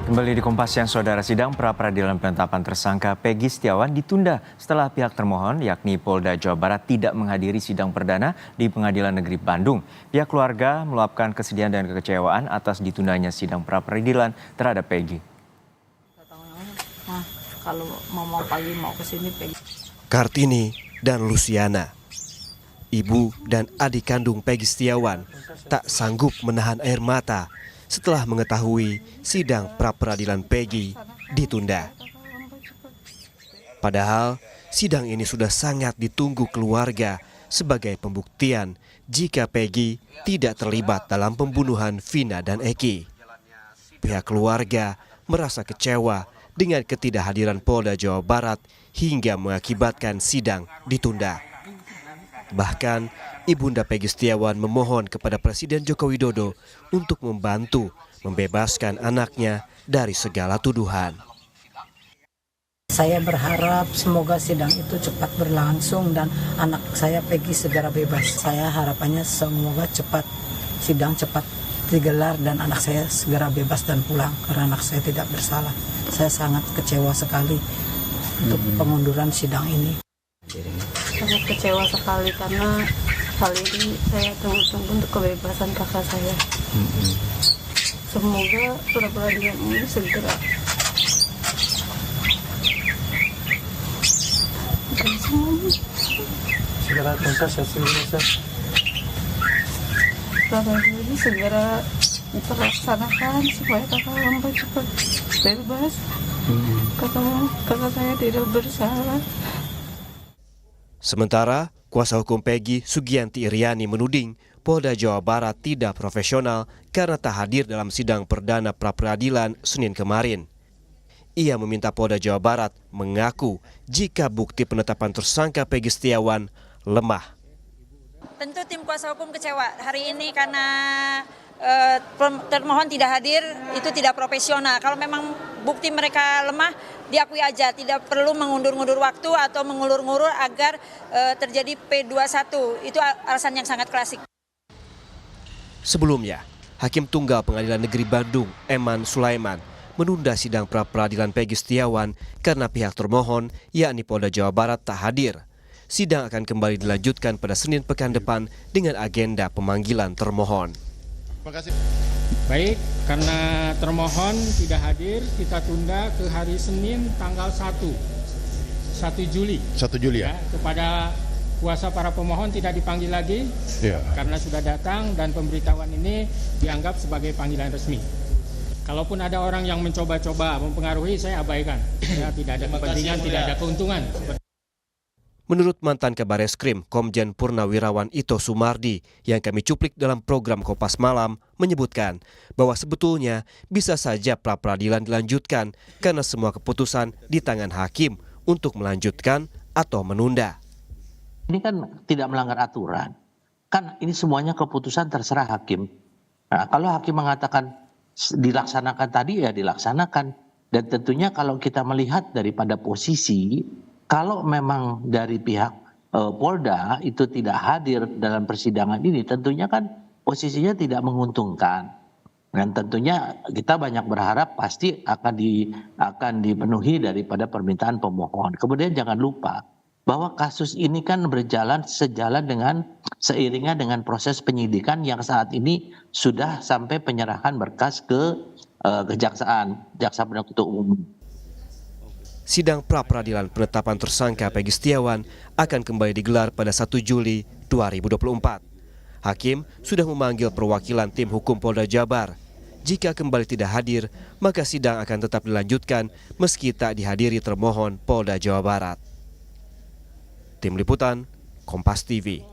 Kembali di Kompas Siang, Saudara, sidang pra-peradilan penetapan tersangka Peggy Setiawan ditunda setelah pihak termohon yakni Polda Jawa Barat tidak menghadiri sidang perdana di Pengadilan Negeri Bandung. Pihak keluarga meluapkan kesedihan dan kekecewaan atas ditundanya sidang pra-peradilan terhadap Peggy. Nah, kalau mau pagi mau ke sini Peggy. Kartini dan Luciana, ibu dan adik kandung Peggy Setiawan, tak sanggup menahan air mata setelah mengetahui sidang pra-peradilan Peggy ditunda. Padahal sidang ini sudah sangat ditunggu keluarga sebagai pembuktian jika Peggy tidak terlibat dalam pembunuhan Vina dan Eki. Pihak keluarga merasa kecewa dengan ketidakhadiran Polda Jawa Barat hingga mengakibatkan sidang ditunda. Bahkan, Ibunda Peggy Setiawan memohon kepada Presiden Joko Widodo untuk membantu membebaskan anaknya dari segala tuduhan. Saya berharap semoga sidang itu cepat berlangsung dan anak saya Peggy segera bebas. Saya harapannya semoga sidang cepat digelar dan anak saya segera bebas dan pulang karena anak saya tidak bersalah. Saya sangat kecewa sekali untuk pengunduran sidang ini. Sangat kecewa sekali karena kali ini saya tunggu-tunggu untuk kebebasan kakak saya. Semoga pra-peradilan ini segera tuntas hasilnya. pra-peradilan ini segera terlaksanakan supaya kakak hamba cepat bebas. Kakak saya tidak bersalah. Sementara, kuasa hukum Peggy, Sugianti Iriani, menuding Polda Jawa Barat tidak profesional karena tak hadir dalam sidang perdana pra-peradilan Senin kemarin. Ia meminta Polda Jawa Barat mengaku jika bukti penetapan tersangka Peggy Setiawan lemah. Tentu tim kuasa hukum kecewa hari ini karena termohon tidak hadir, itu tidak profesional. Kalau memang bukti mereka lemah, diakui aja, tidak perlu mengundur-undur waktu atau mengulur-ngulur agar terjadi P21. Itu alasan yang sangat klasik. Sebelumnya, Hakim Tunggal Pengadilan Negeri Bandung, Eman Sulaiman, menunda sidang pra-peradilan Peggy Setiawan karena pihak termohon, yakni Polda Jawa Barat, tak hadir. Sidang akan kembali dilanjutkan pada Senin pekan depan dengan agenda pemanggilan termohon. Baik, karena termohon tidak hadir, kita tunda ke hari Senin tanggal 1 Juli. 1 Juli ya? Kepada kuasa para pemohon tidak dipanggil lagi karena sudah datang dan pemberitahuan ini dianggap sebagai panggilan resmi. Kalaupun ada orang yang mencoba-coba mempengaruhi, saya abaikan. Ya, tidak ada kepentingan, tidak ada keuntungan. Menurut mantan Kabareskrim Komjen Purnawirawan Ito Sumardi yang kami cuplik dalam program Kompas Malam, menyebutkan bahwa sebetulnya bisa saja pra-peradilan dilanjutkan karena semua keputusan di tangan hakim untuk melanjutkan atau menunda. Ini kan tidak melanggar aturan, kan ini semuanya keputusan terserah hakim. Nah, kalau hakim mengatakan dilaksanakan tadi ya dilaksanakan, dan tentunya kalau kita melihat daripada posisi, kalau memang dari pihak Polda itu tidak hadir dalam persidangan ini, tentunya kan posisinya tidak menguntungkan. Dan tentunya kita banyak berharap pasti akan dipenuhi daripada permintaan pemohon. Kemudian jangan lupa bahwa kasus ini kan berjalan seiringan dengan proses penyidikan yang saat ini sudah sampai penyerahan berkas ke kejaksaan, jaksa penuntut umum. Sidang pra-peradilan penetapan tersangka Peggy Setiawan akan kembali digelar pada 1 Juli 2024. Hakim sudah memanggil perwakilan tim hukum Polda Jabar. Jika kembali tidak hadir, maka sidang akan tetap dilanjutkan meski tak dihadiri termohon Polda Jawa Barat. Tim Liputan, Kompas TV.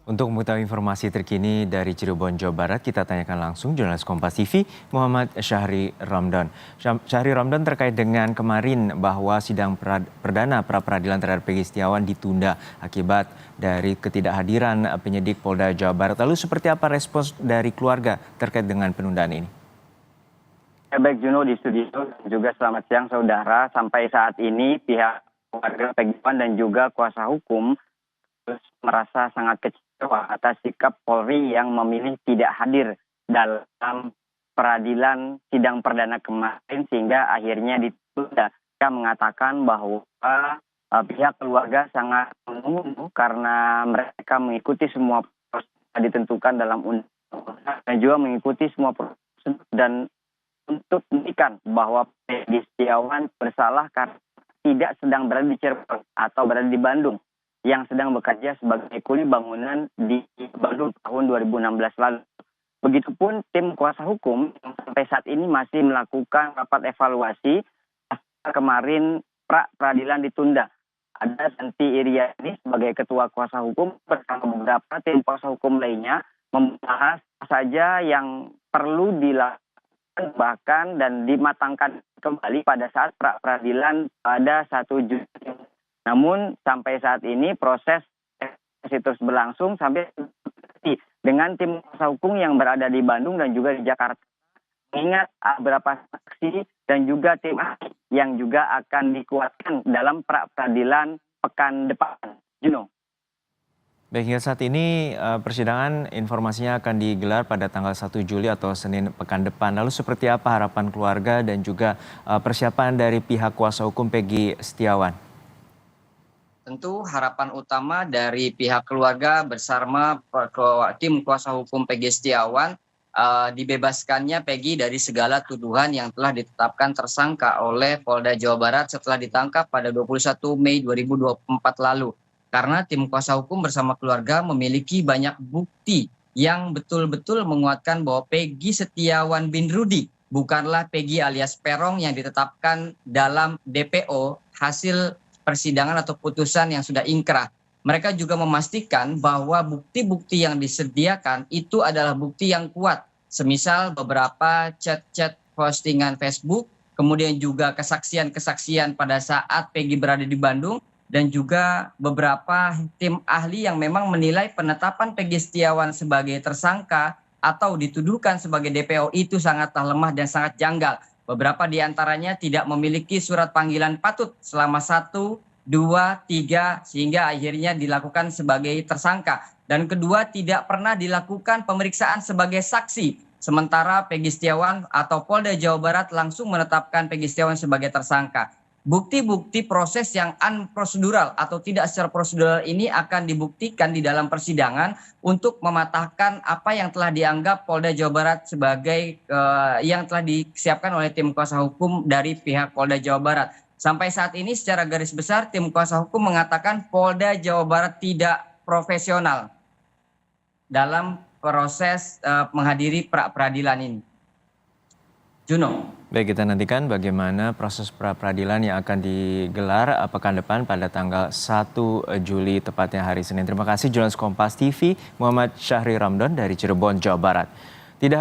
Untuk mengetahui informasi terkini dari Cirebon, Jawa Barat, kita tanyakan langsung jurnalis Kompas TV Muhammad Syahri Ramdan. Syahri Ramdan, terkait dengan kemarin bahwa sidang perdana pra-peradilan terhadap Peggy Setiawan ditunda akibat dari ketidakhadiran penyidik Polda Jawa Barat. Lalu seperti apa respons dari keluarga terkait dengan penundaan ini? Baik Juno di studio, juga selamat siang saudara. Sampai saat ini pihak keluarga Peggy Setiawan dan juga kuasa hukum merasa sangat kecewa atas sikap Polri yang memilih tidak hadir dalam peradilan sidang perdana kemarin sehingga akhirnya ditunda. Mereka mengatakan bahwa pihak keluarga sangat menunggu karena mereka mengikuti semua proses yang ditentukan dalam undang-undang dan juga mengikuti semua proses dan untuk membuktikan bahwa Peggy Setiawan bersalah karena tidak sedang berada di Cirebon atau berada di Bandung, yang sedang bekerja sebagai kuli bangunan di Bandung tahun 2016 lalu. Begitupun tim kuasa hukum yang sampai saat ini masih melakukan rapat evaluasi kemarin pra-peradilan ditunda. Ada Santi Iriani sebagai ketua kuasa hukum bersama beberapa tim kuasa hukum lainnya membahas apa saja yang perlu dilakukan bahkan dan dimatangkan kembali pada saat pra-peradilan pada 1 Juni. Namun sampai saat ini proses masih terus berlangsung sampai dengan tim kuasa hukum yang berada di Bandung dan juga di Jakarta. Mengingat beberapa saksi dan juga tim ahli yang juga akan dikuatkan dalam pra-peradilan pekan depan. Juno. Baik, hingga saat ini persidangan informasinya akan digelar pada tanggal 1 Juli atau Senin pekan depan. Lalu seperti apa harapan keluarga dan juga persiapan dari pihak kuasa hukum Peggy Setiawan? Tentu harapan utama dari pihak keluarga bersama tim kuasa hukum Peggy Setiawan dibebaskannya Peggy dari segala tuduhan yang telah ditetapkan tersangka oleh Polda Jawa Barat setelah ditangkap pada 21 Mei 2024 lalu. Karena tim kuasa hukum bersama keluarga memiliki banyak bukti yang betul-betul menguatkan bahwa Peggy Setiawan bin Rudi bukanlah Peggy alias Perong yang ditetapkan dalam DPO hasil persidangan atau putusan yang sudah ingkrah. Mereka juga memastikan bahwa bukti-bukti yang disediakan itu adalah bukti yang kuat. Semisal beberapa chat-chat postingan Facebook, kemudian juga kesaksian-kesaksian pada saat Peggy berada di Bandung, dan juga beberapa tim ahli yang memang menilai penetapan Peggy Setiawan sebagai tersangka atau dituduhkan sebagai DPO itu sangatlah lemah dan sangat janggal. Beberapa di antaranya tidak memiliki surat panggilan patut selama 1, 2, 3 sehingga akhirnya dilakukan sebagai tersangka. Dan kedua, tidak pernah dilakukan pemeriksaan sebagai saksi. Sementara Peggy Setiawan atau Polda Jawa Barat langsung menetapkan Peggy Setiawan sebagai tersangka. Bukti-bukti proses yang unprosedural atau tidak secara prosedural ini akan dibuktikan di dalam persidangan untuk mematahkan apa yang telah dianggap Polda Jawa Barat sebagai yang telah disiapkan oleh tim kuasa hukum dari pihak Polda Jawa Barat. Sampai saat ini secara garis besar tim kuasa hukum mengatakan Polda Jawa Barat tidak profesional dalam proses menghadiri pra-peradilan ini. Juno. Baik, kita nantikan bagaimana proses pra-peradilan yang akan digelar pekan depan pada tanggal 1 Juli tepatnya hari Senin. Terima kasih jurnalis Kompas TV Muhammad Syahri Ramdan dari Cirebon, Jawa Barat. Tidak